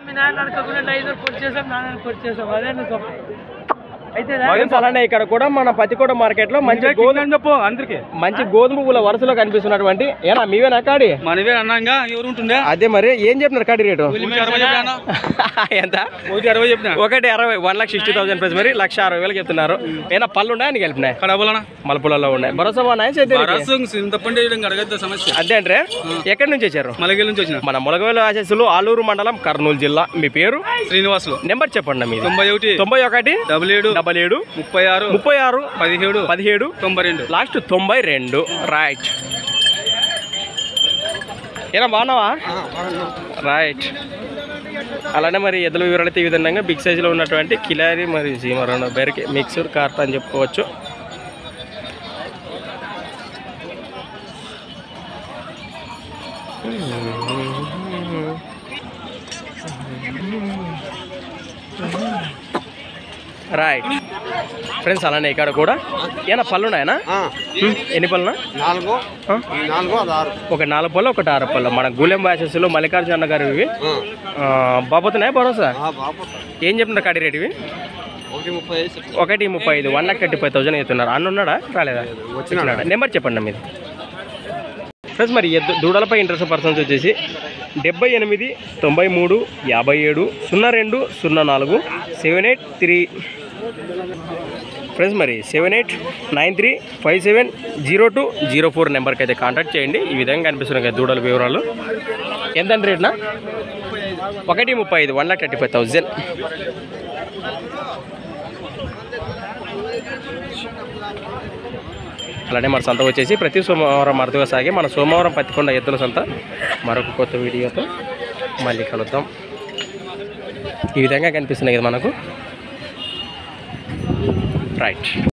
మీ నాన్న అనుకోకుండా 5 కొట్ చేసాం, నాన్న కొట్ చేసాం. అదే అయితే అలానే ఇక్కడ కూడా మన పతికోట మార్కెట్ లో మంచి అందరికి మంచి గోధుమ పువ్వుల వరుసలో కనిపిస్తున్నటువంటి ఏనా మీవేనా కాడి మనవే అన్నాగా ఎవరు ఉంటుండే. అదే మరి ఏం చెప్పినారు కాడి రేటు ఎంత? 160 చెప్పిన. 160 1,60,000 ప్రైస్ మరి 1,60,000 చెప్తున్నారు. ఏనా పళ్ళు ఉన్నాయని కలిపినాయి మలపులలో ఉన్నాయి. భరోసా సమస్య అదే అంటే ఎక్కడి నుంచి వచ్చారు? మలగేలు నుంచి వచ్చిన. మన ములగవేలు ఆశీస్సులు ఆలూరు మండలం కర్నూలు జిల్లా. మీ పేరు? శ్రీనివాసులు. నెంబర్ చెప్పండి మీది. 91 77 36 36 17 17 92 లాస్ట్ 92. రైట్. ఏనా బాగున్నావా? రైట్. అలానే మరి ఎద్దుల వివరాలు అయితే ఈ విధంగా బిగ్ సైజులో ఉన్నటువంటి కిలారి మరియు సీమరణ బెరికి మిక్స్డ్ కార్ట్ అని చెప్పుకోవచ్చు. రైట్ ఫ్రెండ్స్, అలానే ఇక్కడ కూడా ఏనా పళ్ళు ఉన్నాయనా? ఎన్ని పళ్ళునా? 4 ఒక 4 పళ్ళు, ఒకటి 6 పళ్ళు. మన గూలెం బ్యాచెస్లో మల్లికార్జున గారు ఇవి బాబోతున్నాయి. భరోసా ఏం చెప్తున్నారు కాడి రేటు ఇవి? 1,35 1,35,000 అవుతున్నారు. అన్న ఉన్నాడా రాలేదా? వచ్చినాడా? నెంబర్ చెప్పండి మీది. ఫ్రెండ్స్ మరి దూడలపై ఇంట్రెస్ట్ పర్సన్స్ వచ్చేసి 78 93 57 02 04 783. ఫ్రెండ్స్ మరి 7893570204 నెంబర్కి అయితే కాంటాక్ట్ చేయండి. ఈ విధంగా కనిపిస్తున్నాయి కదా దూడల వివరాలు. ఎంతండి రేట్నా? 1,35 1,35,000. అలానే మన సంత వచ్చేసి ప్రతి సోమవారం అరుదుగా సాగే మన సోమవారం పత్తికొండ ఎద్దుల సంత. మరొక కొత్త వీడియోతో మళ్ళీ కలుద్దాం. ఈ విధంగా కనిపిస్తున్నాయి కదా మనకు. రైట్.